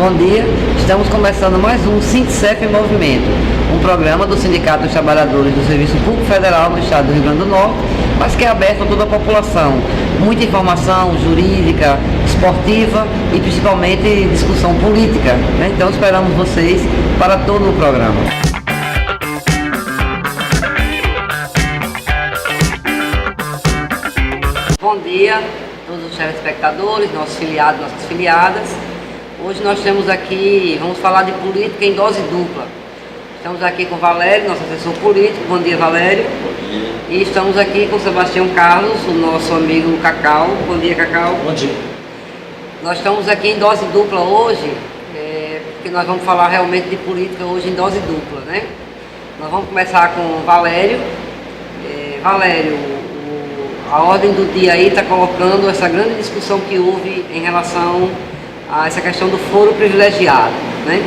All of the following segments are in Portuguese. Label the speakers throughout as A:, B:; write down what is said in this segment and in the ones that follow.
A: bom dia. Estamos começando mais um Sindicef em Movimento, um programa do Sindicato dos Trabalhadores do Serviço Público Federal do Estado do Rio Grande do Norte, mas que é aberto a toda a população. Muita informação jurídica, esportiva e principalmente discussão política, né? Então esperamos vocês para todo o programa. Bom dia a todos os telespectadores, nossos filiados, nossas filiadas. Hoje nós temos aqui, vamos falar de política em dose dupla. Estamos aqui com o Valério, nosso assessor político. Bom dia, Valério.
B: Bom dia.
A: E estamos aqui com o Sebastião Carlos, o nosso amigo Cacau. Bom dia, Cacau.
B: Bom dia.
A: Nós estamos aqui em dose dupla hoje, porque nós vamos falar realmente de política hoje em dose dupla, né? Nós vamos começar com o Valério. Valério, a ordem do dia aí está colocando essa grande discussão que houve em relação a essa questão do foro privilegiado, né?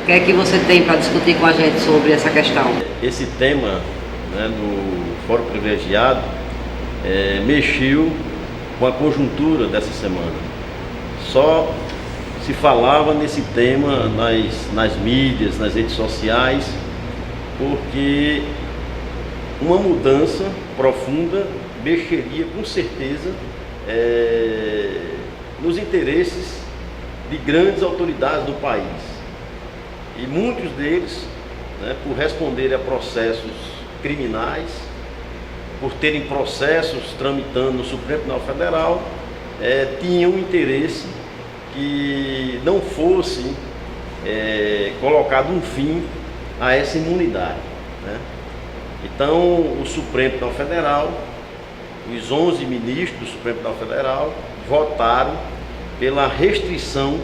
A: O que é que você tem para discutir com a gente sobre essa questão?
B: Esse tema, né, do foro privilegiado mexeu com a conjuntura dessa semana. Só se falava nesse tema nas mídias, nas redes sociais, porque uma mudança profunda mexeria com certeza nos interesses de grandes autoridades do país. E muitos deles, né, por responderem a processos criminais, por terem processos tramitando no Supremo Tribunal Federal, tinham interesse que não fosse colocado um fim a essa imunidade, né? Então, o Supremo Tribunal Federal, os 11 ministros do Supremo Tribunal Federal votaram pela restrição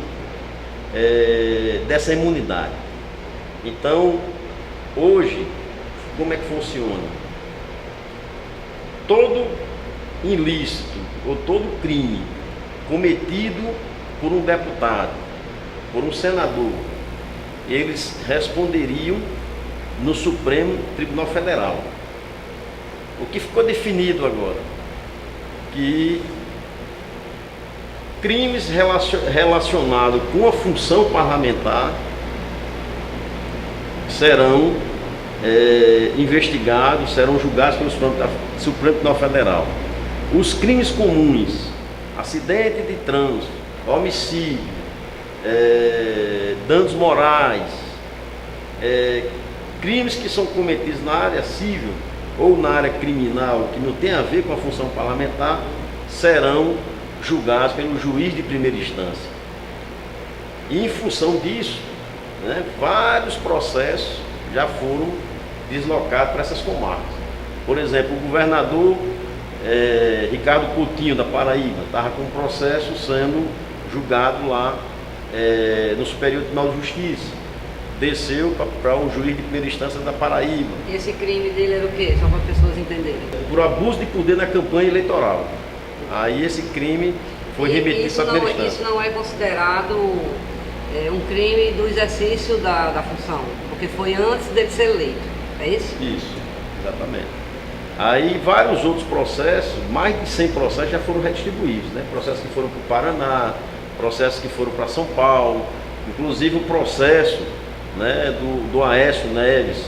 B: dessa imunidade. Então, hoje, como é que funciona? Todo ilícito ou todo crime cometido por um deputado, por um senador, eles responderiam no Supremo Tribunal Federal. O que ficou definido agora? Que crimes relacionados com a função parlamentar serão investigados, serão julgados pelo Supremo Tribunal Federal. Os crimes comuns, acidente de trânsito, homicídio, danos morais, crimes que são cometidos na área civil ou na área criminal, que não tem a ver com a função parlamentar, serão julgados pelo juiz de primeira instância. E em função disso, né, vários processos já foram deslocados para essas comarcas. Por exemplo, o governador Ricardo Coutinho, da Paraíba, estava com um processo sendo julgado lá no Superior Tribunal de Justiça. Desceu para o juiz de primeira instância da Paraíba.
A: E esse crime dele era o quê? Só para as pessoas entenderem.
B: Por abuso de poder na campanha eleitoral. Aí esse crime foi remetido para a primeira instância.
A: Isso não é considerado um crime do exercício da função, porque foi antes dele ser eleito, é isso?
B: Isso, exatamente. Aí vários outros processos, mais de 100 processos já foram redistribuídos, né? Processos que foram para o Paraná, processos que foram para São Paulo, inclusive o processo, né, do Aécio Neves,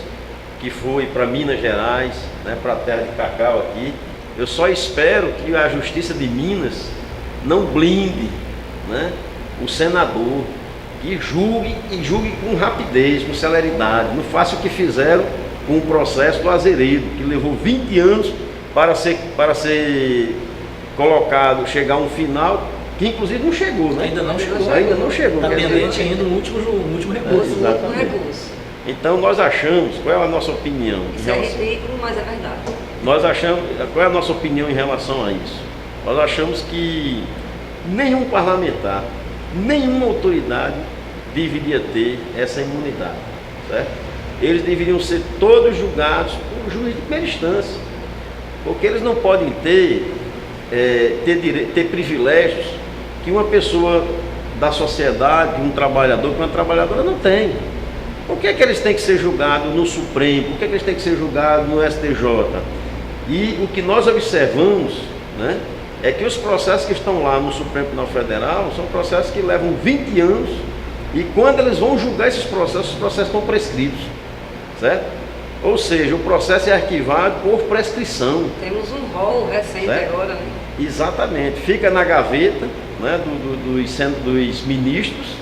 B: que foi para Minas Gerais, né, para a terra de Cacau aqui. Eu só espero que a Justiça de Minas não blinde, né, o senador, que julgue com rapidez, com celeridade, não faça o que fizeram com o processo do Azeredo, que levou 20 anos para ser colocado, chegar a um final, que inclusive não chegou, né?
C: Ainda não chegou.
B: Ainda não chegou.
C: Está pendente ainda o último recurso.
B: Exatamente. Então nós achamos, qual é a nossa opinião?
A: Isso é ridículo, mas é verdade.
B: Nós achamos, qual é a nossa opinião em relação a isso? Nós achamos que nenhum parlamentar, nenhuma autoridade deveria ter essa imunidade, certo? Eles deveriam ser todos julgados por juiz de primeira instância, porque eles não podem ter privilégios que uma pessoa da sociedade, um trabalhador, que uma trabalhadora não tem. Por que eles têm que ser julgados no Supremo? Por que eles têm que ser julgados no STJ? E o que nós observamos, né, é que os processos que estão lá no Supremo Tribunal Federal são processos que levam 20 anos E quando eles vão julgar esses processos, os processos estão prescritos, certo? Ou seja, o processo é arquivado por prescrição.
A: Temos um rol recente, certo? Agora, né?
B: Exatamente. Fica na gaveta, né, dos ministros,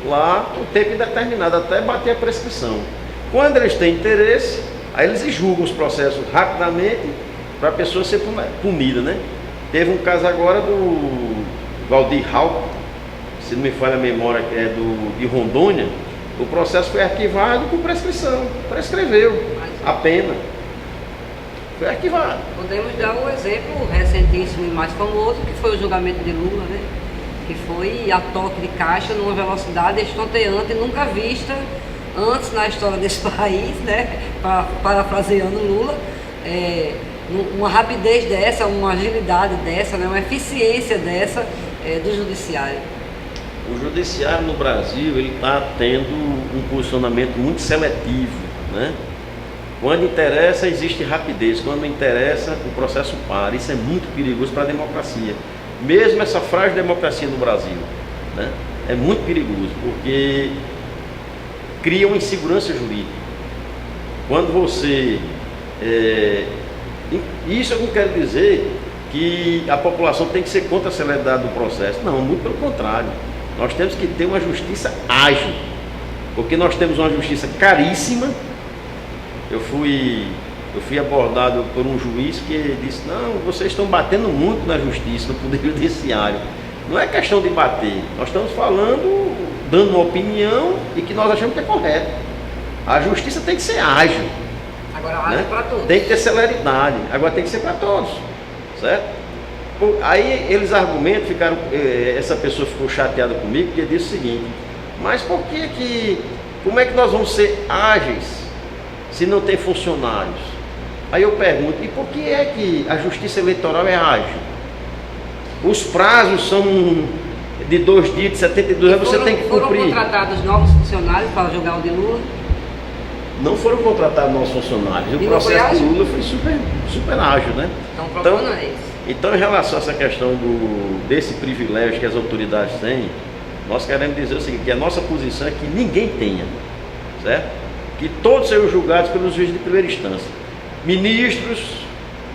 B: lá o tempo indeterminado, até bater a prescrição. Quando eles têm interesse, aí eles julgam os processos rapidamente para a pessoa ser punida, né? Teve um caso agora do Valdir Rauch, se não me falha a memória, que é de Rondônia. O processo foi arquivado com prescrição, prescreveu a pena, foi arquivado.
A: Podemos dar um exemplo recentíssimo e mais famoso, que foi o julgamento de Lula, né? Que foi a toque de caixa numa velocidade estonteante, nunca vista antes na história desse país, né? Parafraseando Lula, uma rapidez dessa, uma agilidade dessa, né? Uma eficiência dessa do judiciário.
B: O judiciário no Brasil, ele está tendo um posicionamento muito seletivo, né? Quando interessa, existe rapidez. Quando não interessa, o processo para. Isso é muito perigoso para a democracia. Mesmo essa frágil democracia no Brasil, né? É muito perigoso, porque cria uma insegurança jurídica. Quando você... Isso eu não quero dizer que a população tem que ser contra a celeridade do processo. Não, muito pelo contrário. Nós temos que ter uma justiça ágil, porque nós temos uma justiça caríssima. Eu fui abordado por um juiz que disse: não, vocês estão batendo muito na justiça, no poder judiciário. Não é questão de bater, nós estamos falando, dando uma opinião e que nós achamos que é correto. A justiça tem que ser ágil.
A: Agora ágil, né? Para todos.
B: Tem que ter celeridade, agora tem que ser para todos, certo? Aí eles argumentam, essa pessoa ficou chateada comigo, porque disse o seguinte: mas por que como é que nós vamos ser ágeis se não tem funcionários? Aí eu pergunto: e por que é que a justiça eleitoral é ágil? Os prazos são de 2 dias, de 72 horas, você tem que cumprir.
A: Foram contratados novos funcionários para julgar o de Lula?
B: Não foram contratados novos funcionários. O processo de Lula foi super ágil, né?
A: Então o problema é esse.
B: Então, em relação a essa questão desse privilégio que as autoridades têm, nós queremos dizer o seguinte: que a nossa posição é que ninguém tenha, certo? Que todos sejam julgados pelos juízes de primeira instância. Ministros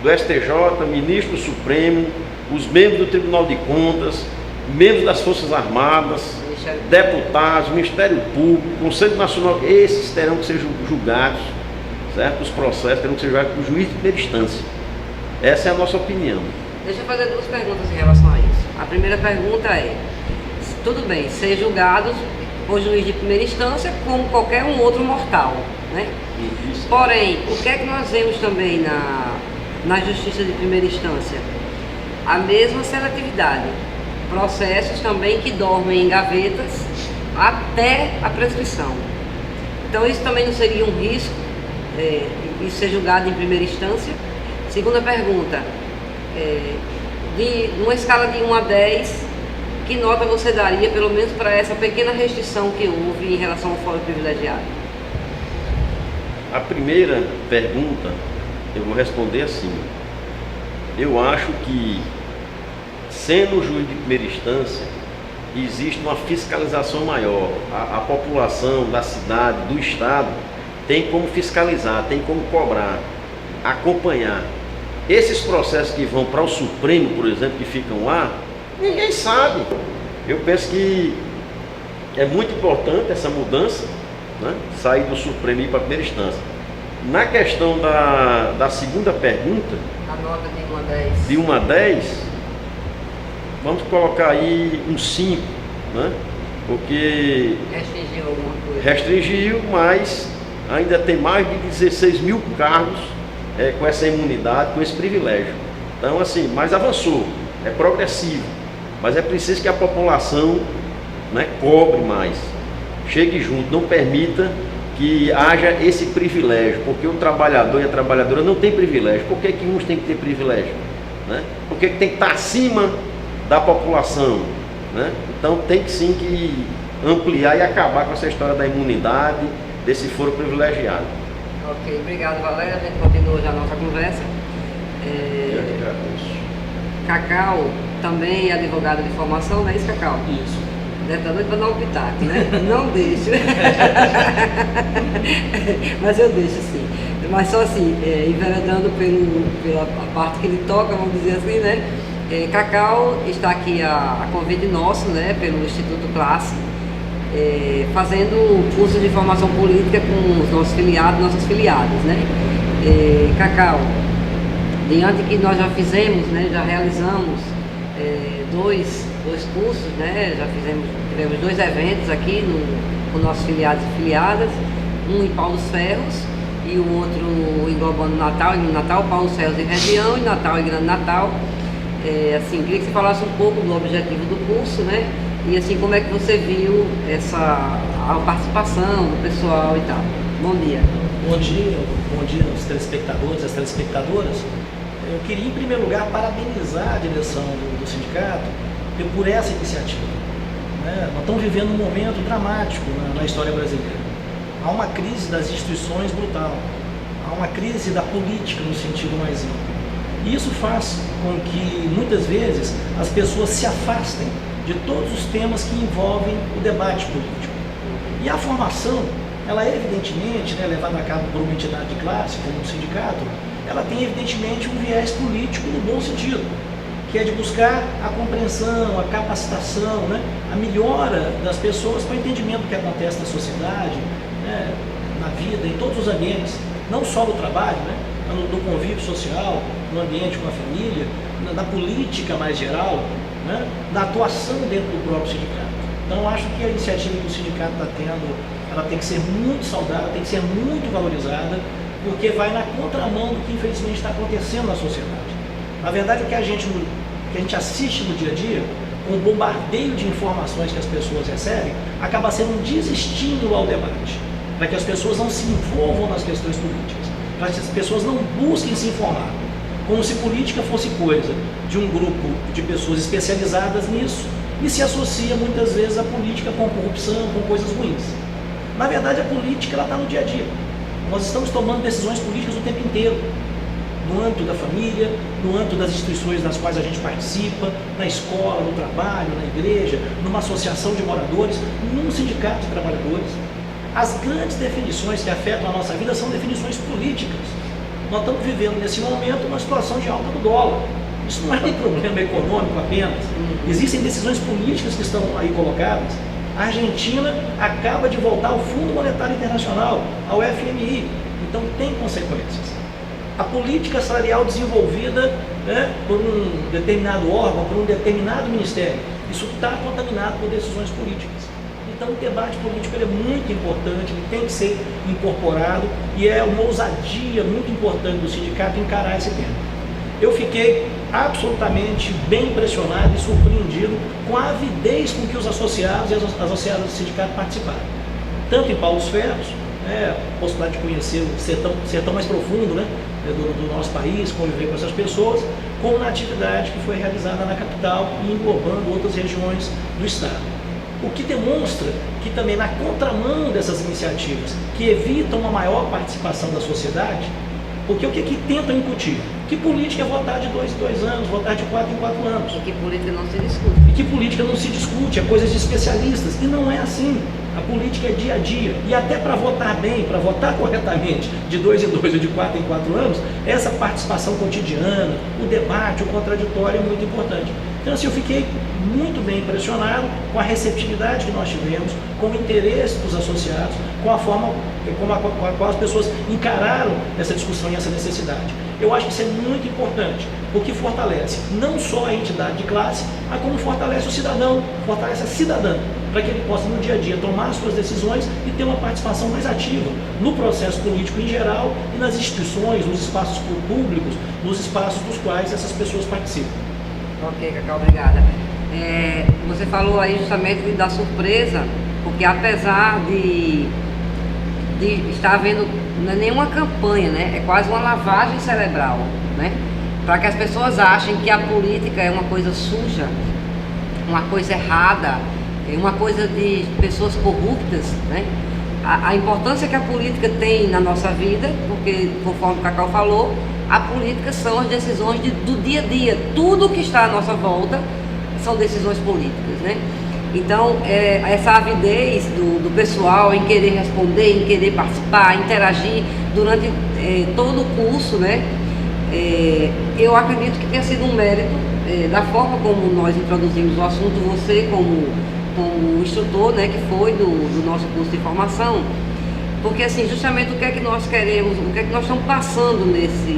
B: do STJ, ministro do Supremo, os membros do Tribunal de Contas, membros das Forças Armadas, deputados, Ministério Público, Conselho Nacional, esses terão que ser julgados, certo? Os processos terão que ser julgados por juiz de primeira instância. Essa é a nossa opinião.
A: Deixa eu fazer 2 perguntas em relação a isso. A primeira pergunta é: tudo bem, ser julgados por juiz de primeira instância como qualquer um outro mortal, né?
B: Isso.
A: Porém, o que é que nós vemos também na justiça de primeira instância? A mesma seletividade. Processos também que dormem em gavetas até a prescrição. Então isso também não seria um risco, isso ser julgado em primeira instância? Segunda pergunta, numa escala de 1 a 10, que nota você daria, pelo menos para essa pequena restrição que houve em relação ao fórum privilegiado?
B: A primeira pergunta, eu vou responder assim: eu acho que, sendo juiz de primeira instância, existe uma fiscalização maior. A população da cidade, do estado, tem como fiscalizar, tem como cobrar, acompanhar. Esses processos que vão para o Supremo, por exemplo, que ficam lá, ninguém sabe. Eu penso que é muito importante essa mudança, né? Sair do Supremo e ir para a primeira instância. Na questão da segunda pergunta,
A: a nota de 1 a 10.
B: De 1 a 10, vamos colocar aí um 5, né? Porque
A: restringiu alguma coisa.
B: Restringiu, mas ainda tem mais de 16 mil cargos com essa imunidade, com esse privilégio. Então, assim, mas avançou, é progressivo, mas é preciso que a população, né, cobre mais, chegue junto, não permita que haja esse privilégio, porque o trabalhador e a trabalhadora não tem privilégio. Por que uns têm que ter privilégio, né? Por que tem que estar acima da população, né? Então tem que sim que ampliar e acabar com essa história da imunidade, desse foro privilegiado.
A: Ok, obrigado, Valéria. A gente continua já a nossa conversa. Cacau também é advogado de formação, não é isso, Cacau?
C: Isso.
A: Deve estar doido para dar um pitaco, né? Não deixo. Mas eu deixo sim. Mas só assim, enveredando pela parte que ele toca, vamos dizer assim, né? Cacau está aqui a convite nosso, né? Pelo Instituto Classe, fazendo curso de formação política com os nossos filiados, nossas filiadas, né? Cacau, diante que nós já fizemos, né? Já realizamos dois cursos, né? Tivemos 2 eventos aqui com nossos filiados e filiadas, um em Paulo Ferros e o outro englobando Natal, Paulo Ferros e região, e Natal e Grande Natal. Assim, queria que você falasse um pouco do objetivo do curso, né? E assim, como é que você viu a participação do pessoal e tal. Bom dia.
C: Bom dia aos telespectadores e às telespectadoras. Eu queria, em primeiro lugar, parabenizar a direção do sindicato por essa iniciativa. Né? Nós estamos vivendo um momento dramático na história brasileira. Há uma crise das instituições brutal, há uma crise da política no sentido mais amplo. E isso faz com que, muitas vezes, as pessoas se afastem de todos os temas que envolvem o debate político. E a formação, ela é evidentemente, né, levada a cabo por uma entidade de classe, como um sindicato, ela tem evidentemente um viés político no bom sentido, que é de buscar a compreensão, a capacitação, né, a melhora das pessoas para o entendimento do que acontece na sociedade, né, na vida, em todos os ambientes, não só no trabalho, né, no convívio social, no ambiente com a família, na política mais geral, né, na atuação dentro do próprio sindicato. Então, eu acho que a iniciativa que o sindicato está tendo, ela tem que ser muito saudável, tem que ser muito valorizada, porque vai na contramão do que infelizmente está acontecendo na sociedade. Na verdade, o que a gente assiste no dia a dia, com o bombardeio de informações que as pessoas recebem, acaba sendo um desestímulo ao debate, para que as pessoas não se envolvam nas questões políticas, para que as pessoas não busquem se informar, como se política fosse coisa de um grupo de pessoas especializadas nisso e se associa muitas vezes a política com corrupção, com coisas ruins. Na verdade, a política está no dia a dia. Nós estamos tomando decisões políticas o tempo inteiro, no âmbito da família, no âmbito das instituições das quais a gente participa, na escola, no trabalho, na igreja, numa associação de moradores, num sindicato de trabalhadores. As grandes definições que afetam a nossa vida são definições políticas. Nós estamos vivendo nesse momento uma situação de alta do dólar. Isso não é nem problema econômico apenas. Existem decisões políticas que estão aí colocadas. A Argentina acaba de voltar ao Fundo Monetário Internacional, ao FMI. Então tem consequências. A política salarial desenvolvida, né, por um determinado órgão, por um determinado ministério, isso está contaminado por decisões políticas. Então o debate político ele é muito importante, ele tem que ser incorporado e é uma ousadia muito importante do sindicato encarar esse tema. Eu fiquei absolutamente bem impressionado e surpreendido com a avidez com que os associados e as associadas do sindicato participaram. Tanto em Paulo Ferros, né, a possibilidade de conhecer o sertão mais profundo, né, do nosso país, conviver com essas pessoas, como na atividade que foi realizada na capital e englobando outras regiões do estado. O que demonstra que também na contramão dessas iniciativas que evitam uma maior participação da sociedade, porque o que tentam incutir? Que política é votar de 2 em 2 anos, votar de 4 em 4 anos.
A: E que política não se discute.
C: E que política não se discute, é coisa de especialistas. E não é assim. A política é dia a dia. E até para votar bem, para votar corretamente, de 2 em 2 ou de 4 em 4 anos, essa participação cotidiana, o debate, o contraditório é muito importante. Então, assim, eu fiquei muito bem impressionado com a receptividade que nós tivemos, com o interesse dos associados, com a forma com a qual as pessoas encararam essa discussão e essa necessidade. Eu acho que isso é muito importante, porque fortalece não só a entidade de classe, mas como fortalece o cidadão, fortalece a cidadã, para que ele possa no dia a dia tomar as suas decisões e ter uma participação mais ativa no processo político em geral e nas instituições, nos espaços públicos, nos espaços dos quais essas pessoas participam.
A: Ok, Cacau, obrigada. Você falou aí justamente da surpresa, porque apesar de estar havendo não é nenhuma campanha, né? É quase uma lavagem cerebral, né? Para que as pessoas achem que a política é uma coisa suja, uma coisa errada, uma coisa de pessoas corruptas, né? A importância que a política tem na nossa vida, porque, conforme o Cacau falou, a política são as decisões do dia a dia. Tudo que está à nossa volta são decisões políticas, né? Então, essa avidez do pessoal em querer responder, em querer participar, interagir durante todo o curso, né? Eu acredito que tenha sido um mérito da forma como nós introduzimos o assunto, você como instrutor, né, que foi do nosso curso de formação, porque assim, justamente o que é que nós queremos, o que é que nós estamos passando nesses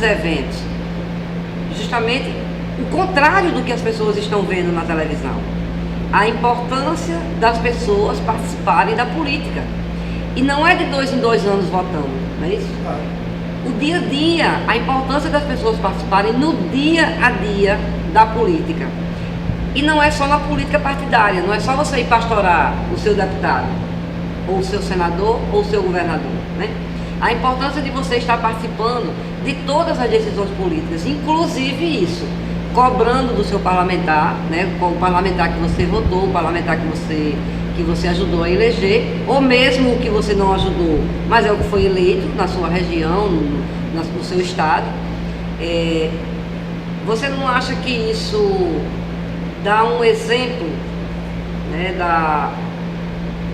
A: eventos? Justamente o contrário do que as pessoas estão vendo na televisão. A importância das pessoas participarem da política. E não é de 2 em 2 anos votando, não é isso? O dia a dia, a importância das pessoas participarem no dia a dia da política. E não é só na política partidária, não é só você ir pastorar o seu deputado, ou o seu senador, ou o seu governador, né? A importância de você estar participando de todas as decisões políticas, inclusive isso, cobrando do seu parlamentar, né, o parlamentar que você votou, o parlamentar que você ajudou a eleger, ou mesmo o que você não ajudou, mas é o que foi eleito na sua região, no seu estado. Você não acha que isso dá um exemplo, né,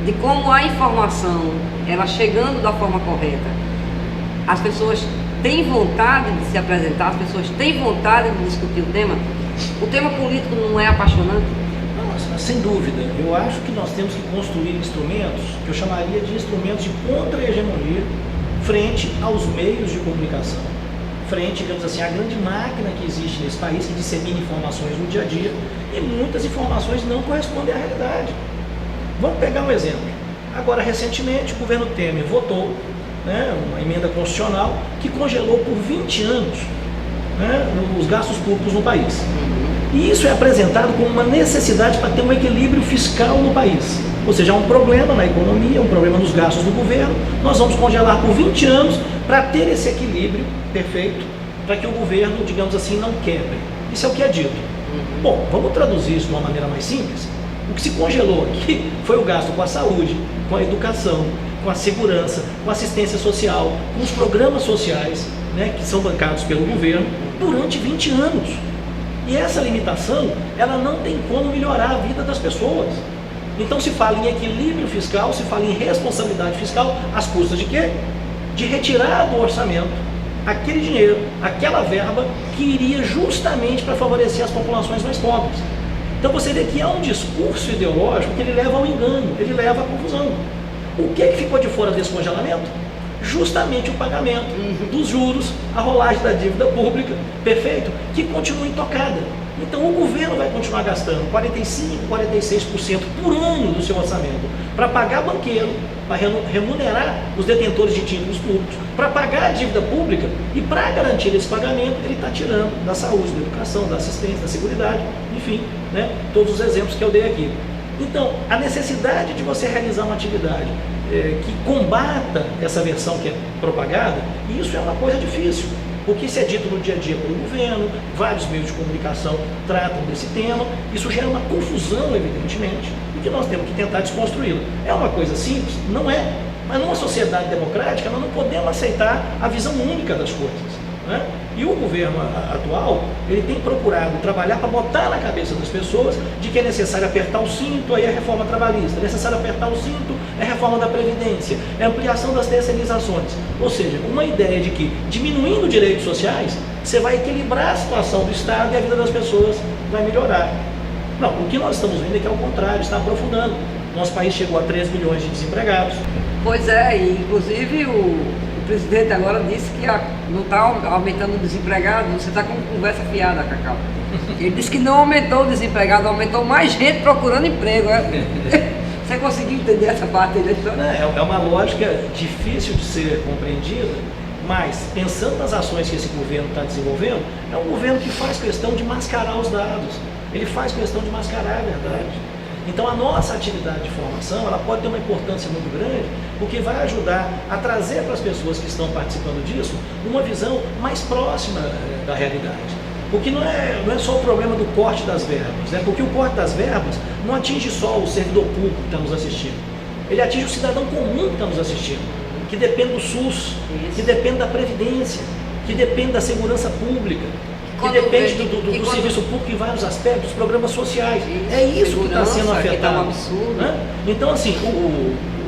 A: de como a informação, ela chegando da forma correta, as pessoas têm vontade de se apresentar, as pessoas têm vontade de discutir o tema? O tema político não é apaixonante?
C: Não, sem dúvida. Eu acho que nós temos que construir instrumentos, que eu chamaria de instrumentos de contra-hegemonia, frente aos meios de comunicação, frente, digamos assim, à grande máquina que existe nesse país, que dissemina informações no dia a dia, e muitas informações não correspondem à realidade. Vamos pegar um exemplo. Agora, recentemente, o governo Temer votou, né, uma emenda constitucional que congelou por 20 anos, né, os gastos públicos no país. E isso é apresentado como uma necessidade para ter um equilíbrio fiscal no país. Ou seja, há um problema na economia, um problema nos gastos do governo, nós vamos congelar por 20 anos para ter esse equilíbrio perfeito, para que o governo, digamos assim, não quebre. Isso é o que é dito. Bom, vamos traduzir isso de uma maneira mais simples. O que se congelou aqui foi o gasto com a saúde, com a educação, com a segurança, com a assistência social, com os programas sociais, né, que são bancados pelo governo durante 20 anos. E essa limitação, ela não tem como melhorar a vida das pessoas. Então se fala em equilíbrio fiscal, se fala em responsabilidade fiscal, às custas de quê? De retirar do orçamento aquele dinheiro, aquela verba que iria justamente para favorecer as populações mais pobres. Então você vê que há um discurso ideológico que ele leva ao engano, ele leva à confusão. O que ficou de fora desse congelamento? Justamente o pagamento dos juros, a rolagem da dívida pública, perfeito? Que continua intocada. Então o governo vai continuar gastando 45%, 46% por ano do seu orçamento para pagar banqueiro, para remunerar os detentores de títulos públicos, para pagar a dívida pública, e para garantir esse pagamento ele está tirando da saúde, da educação, da assistência, da seguridade, enfim, né, todos os exemplos que eu dei aqui. Então, a necessidade de você realizar uma atividade que combata essa versão que é propagada, isso é uma coisa difícil, porque isso é dito no dia a dia pelo governo, vários meios de comunicação tratam desse tema, isso gera uma confusão, evidentemente, e que nós temos que tentar desconstruí-la. É uma coisa simples? Não é, mas numa sociedade democrática nós não podemos aceitar a visão única das coisas, né? E o governo atual, ele tem procurado trabalhar para botar na cabeça das pessoas de que é necessário apertar o cinto, aí é a reforma trabalhista, é necessário apertar o cinto, é a reforma da Previdência, é a ampliação das terceirizações. Ou seja, uma ideia de que diminuindo direitos sociais, você vai equilibrar a situação do Estado e a vida das pessoas vai melhorar. Não, o que nós estamos vendo é que é o contrário, está aprofundando. Nosso país chegou a 3 milhões de desempregados.
A: Pois é, e inclusive o presidente agora disse que não está aumentando o desempregado. Você está com conversa fiada, Cacau. Ele disse que não aumentou o desempregado, aumentou mais gente procurando emprego. Você conseguiu entender essa parte aí da história?
C: É uma lógica difícil de ser compreendida, mas pensando nas ações que esse governo está desenvolvendo, é um governo que faz questão de mascarar os dados, ele faz questão de mascarar a verdade. Então a nossa atividade de formação, ela pode ter uma importância muito grande, porque vai ajudar a trazer para as pessoas que estão participando disso uma visão mais próxima da realidade. Porque não é só o problema do corte das verbas, né? Porque o corte das verbas não atinge só o servidor público que está nos assistindo, ele atinge o cidadão comum que está nos assistindo, que depende do SUS, que depende da Previdência, que depende da segurança pública. que depende do serviço público em vários aspectos, dos programas sociais. É isso que está sendo afetado.
A: Que tá um absurdo.
C: Né? Então, assim,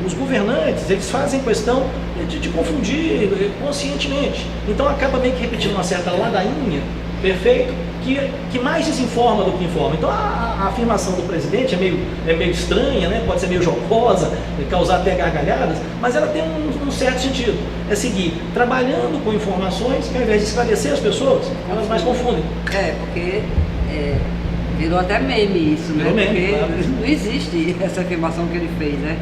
C: os governantes, eles fazem questão de confundir conscientemente. Então acaba meio que repetindo uma certa ladainha, perfeito, que mais desinforma do que informa. Então a afirmação do presidente é meio estranha, né? Pode ser meio jocosa, causar até gargalhadas, mas ela tem um certo sentido. É seguir trabalhando com informações que, ao invés de esclarecer as pessoas, elas mais confundem.
A: Porque virou até meme isso, né?
C: Virou meme,
A: porque
C: claro.
A: não existe essa afirmação que ele fez, né?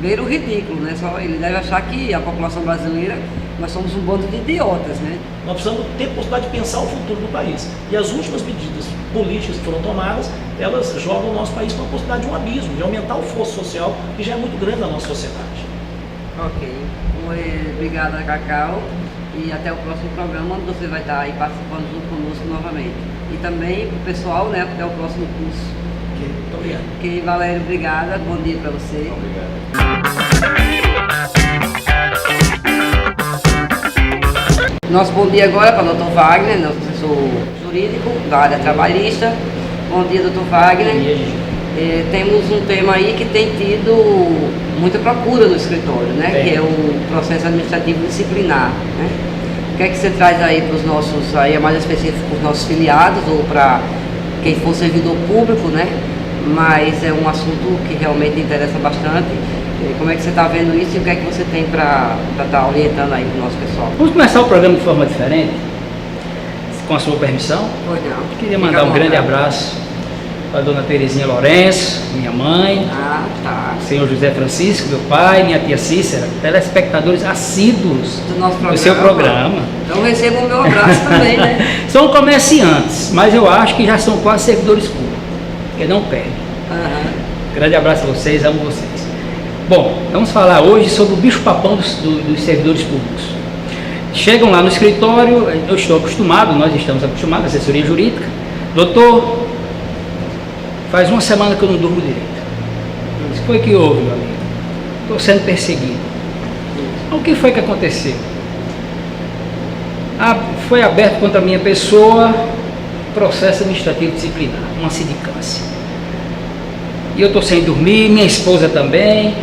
A: Beira o ridículo, né? Só ele deve achar que a população brasileira, nós somos um bando de idiotas, né?
C: Nós precisamos ter possibilidade de pensar o futuro do país. E as últimas medidas políticas que foram tomadas, elas jogam o nosso país com a possibilidade de um abismo, de aumentar o fosso social, que já é muito grande na nossa sociedade.
A: Ok. Obrigada, Cacau. E até o próximo programa, onde você vai estar aí participando junto conosco novamente. E também para o pessoal, né? Até o próximo curso.
C: Ok, muito obrigado.
A: Ok, Valério, obrigada. Bom dia para você.
B: Obrigado.
A: Nosso bom dia agora para o Dr. Wagner, nosso professor jurídico da área trabalhista. Bom dia, Dr. Wagner.
C: Bom dia, Gigi.
A: Temos um tema aí que tem tido muita procura no escritório, né? Que é o processo administrativo disciplinar, né? O que é que você traz aí para os nossos, aí é mais específico para os nossos filiados ou para quem for servidor público, né? Mas é um assunto que realmente interessa bastante. Como é que você está vendo isso e o que é que você tem para estar orientando aí para o nosso pessoal?
D: Vamos começar o programa de forma diferente, com a sua permissão.
A: Pois não.
D: Queria mandar um grande abraço para a dona Terezinha Lourenço, minha mãe,
A: Ah, tá.
D: senhor José Francisco, meu pai, minha tia Cícera, telespectadores assíduos
A: Do nosso programa.
D: do seu programa.
A: Então receba o meu abraço também, né?
D: São comerciantes, mas eu acho que já são quase servidores públicos, porque não perdem.
A: Aham.
D: Grande abraço a vocês, amo vocês. Bom, vamos falar hoje sobre o bicho-papão dos servidores públicos. Chegam lá no escritório, eu estou acostumado, nós estamos acostumados, assessoria jurídica. Doutor, faz uma semana que eu não durmo direito. O que foi que houve, meu amigo? Estou sendo perseguido. O que foi que aconteceu? Foi aberto contra a minha pessoa processo administrativo disciplinar, uma sindicância. E eu estou sem dormir, minha esposa também,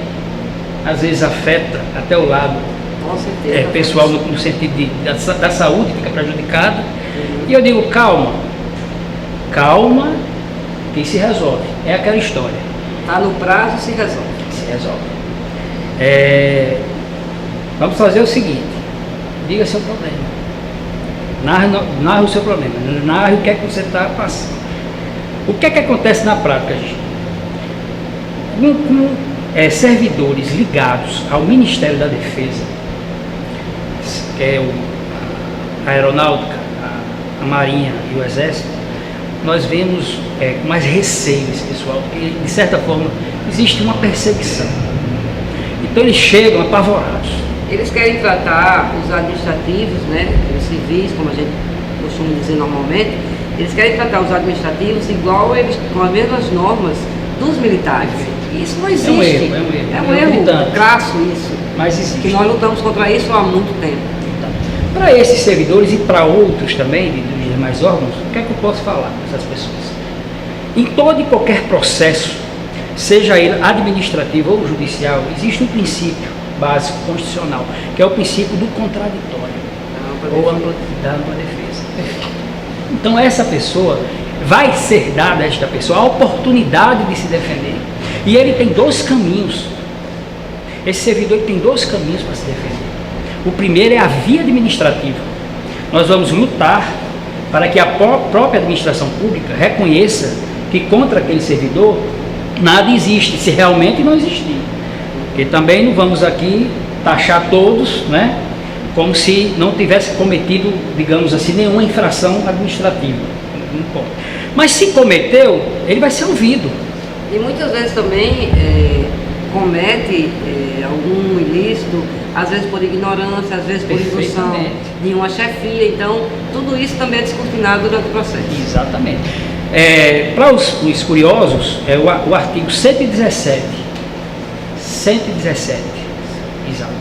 D: às vezes afeta até o lado
A: Com certeza.
D: pessoal no sentido da saúde, fica prejudicada. E eu digo, calma, que se resolve. É aquela história.
A: Tá no prazo, se resolve.
D: Se resolve. Vamos fazer o seguinte, diga seu problema. Narre o seu problema, narre o que é que você está passando. O que é que acontece na prática, gente? Servidores ligados ao Ministério da Defesa, que é a Aeronáutica, a Marinha e o Exército, nós vemos com mais receio esse pessoal, porque de certa forma existe uma perseguição. Então eles chegam apavorados.
A: Eles querem tratar os administrativos, né, os civis, como a gente costuma dizer normalmente, eles querem tratar os administrativos igual eles, com as mesmas normas dos militares. Isso não existe.
D: É um erro
A: crasso isso.
D: Mas existe.
A: Que nós lutamos contra isso há muito tempo.
D: Para esses servidores e para outros também, dos demais órgãos, o que é que eu posso falar para essas pessoas? Em todo e qualquer processo, seja ele administrativo ou judicial, existe um princípio básico constitucional, que é o princípio do contraditório, ou da ampla defesa. Então essa pessoa, vai ser dada a esta pessoa a oportunidade de se defender. E ele tem dois caminhos. Esse servidor tem dois caminhos para se defender. O primeiro é a via administrativa. Nós vamos lutar para que a própria administração pública reconheça que contra aquele servidor nada existe, se realmente não existir. Porque também não vamos aqui taxar todos, né, como se não tivesse cometido, digamos assim, nenhuma infração administrativa. Não pode. Mas se cometeu, ele vai ser ouvido.
A: E muitas vezes também comete algum ilícito, às vezes por ignorância, às vezes por indução de uma chefia. Então, tudo isso também é descortinado durante o processo.
D: Exatamente. Para os curiosos, o artigo 117, exato,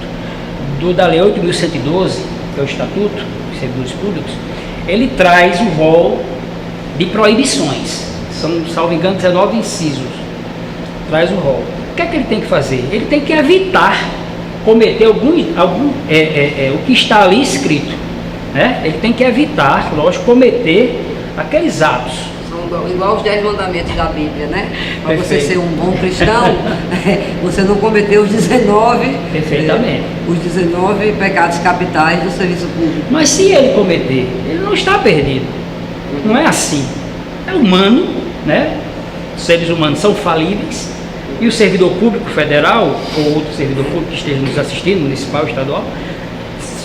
D: da Lei 8.112, que é o Estatuto dos Servidores Públicos, ele traz o rol de proibições. São, salvo engano, 19 incisos. Traz o rol. O que é que ele tem que fazer? Ele tem que evitar cometer o que está ali escrito, né? Ele tem que evitar, lógico, cometer aqueles atos.
A: São igual os 10 mandamentos da Bíblia, né? Para você
D: Perfeito.
A: ser um bom cristão, você não cometer os 19,
D: Perfeitamente.
A: os 19 pecados capitais do serviço público.
D: Mas se ele cometer, ele não está perdido. Não é assim. É humano, né? Os seres humanos são falíveis. E o servidor público federal, ou outro servidor público que esteja nos assistindo, municipal, estadual,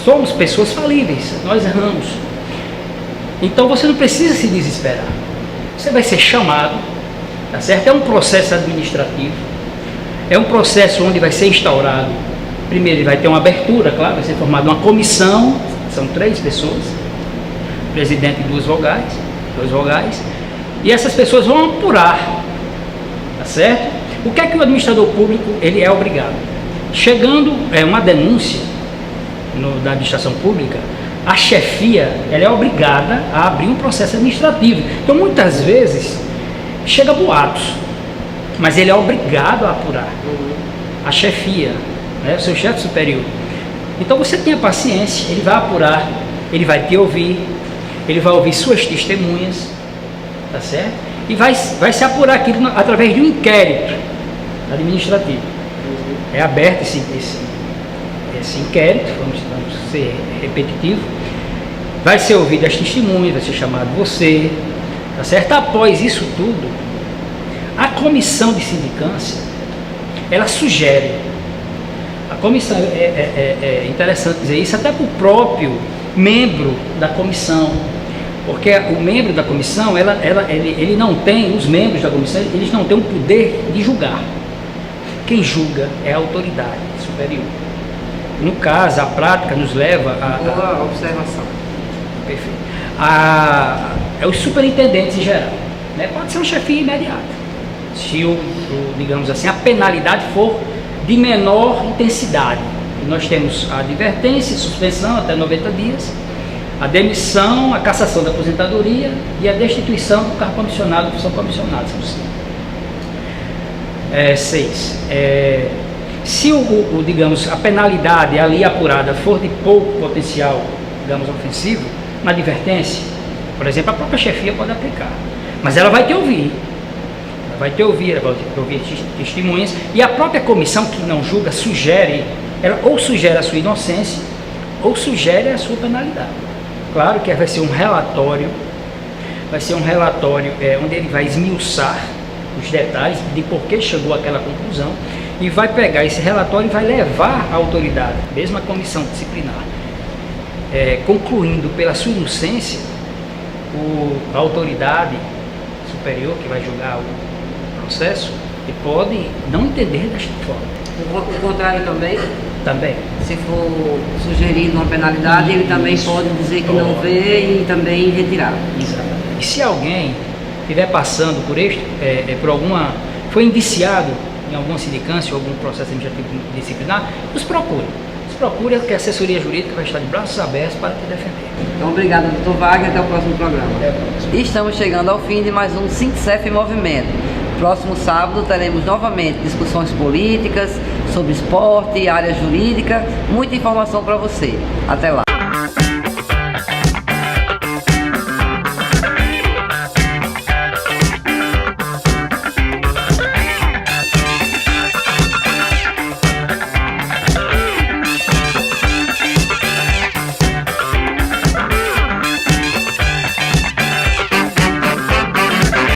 D: somos pessoas falíveis, nós erramos. Então você não precisa se desesperar. Você vai ser chamado, tá certo? É um processo administrativo, é um processo onde vai ser instaurado. Primeiro, ele vai ter uma abertura, claro, vai ser formada uma comissão, são 3 pessoas, presidente e 2 vogais, e essas pessoas vão apurar, tá certo? O que é que o administrador público ele é obrigado? Chegando uma denúncia da administração pública, a chefia ela é obrigada a abrir um processo administrativo. Então, muitas vezes, chega boatos, mas ele é obrigado a apurar. A chefia, né, o seu chefe superior. Então, você tenha paciência, ele vai apurar, ele vai te ouvir, ele vai ouvir suas testemunhas, tá certo? E vai se apurar aquilo através de um inquérito administrativo. É aberto esse inquérito, vamos ser repetitivo, vai ser ouvido as testemunhas, vai ser chamado você, tá certo? Após isso tudo, a comissão de sindicância, ela sugere, a comissão, é interessante dizer isso, até para o próprio membro da comissão, porque o membro da comissão, ele não tem, os membros da comissão, eles não têm o poder de julgar. Quem julga é a autoridade superior. No caso, a prática nos leva a...
A: Boa observação.
D: Perfeito. É os superintendentes em geral, né? Pode ser um chefia imediato. Se digamos assim, a penalidade for de menor intensidade. Nós temos a advertência, suspensão até 90 dias, a demissão, a cassação da aposentadoria e a destituição do cargo comissionado, que são comissionados, são 5. 6. Se digamos, a penalidade ali apurada for de pouco potencial, digamos, ofensivo, na advertência, por exemplo, a própria chefia pode aplicar, mas ela vai te ouvir. Ela vai te ouvir, ela vai te ouvir testemunhas, e a própria comissão que não julga sugere, ela ou sugere a sua inocência, ou sugere a sua penalidade. Claro que vai ser um relatório, onde ele vai esmiuçar os detalhes de por que chegou àquela conclusão, e vai pegar esse relatório e vai levar à autoridade, mesmo a comissão disciplinar, concluindo pela sua inocência, a autoridade superior que vai julgar o processo, e pode não entender desta forma.
A: O contrário também?
D: Também.
A: Se for sugerido uma penalidade, ele também pode dizer que não vê e também retirar.
D: Exatamente. E se alguém estiver passando por foi indiciado em alguma sindicância ou algum processo administrativo disciplinar, nos procure. Que a assessoria jurídica vai estar de braços abertos para te defender.
A: Então, obrigado, doutor Wagner. Até o próximo programa. Estamos chegando ao fim de mais um Sindicef em Movimento. Próximo sábado teremos novamente discussões políticas, sobre esporte, área jurídica, muita informação para você. Até lá.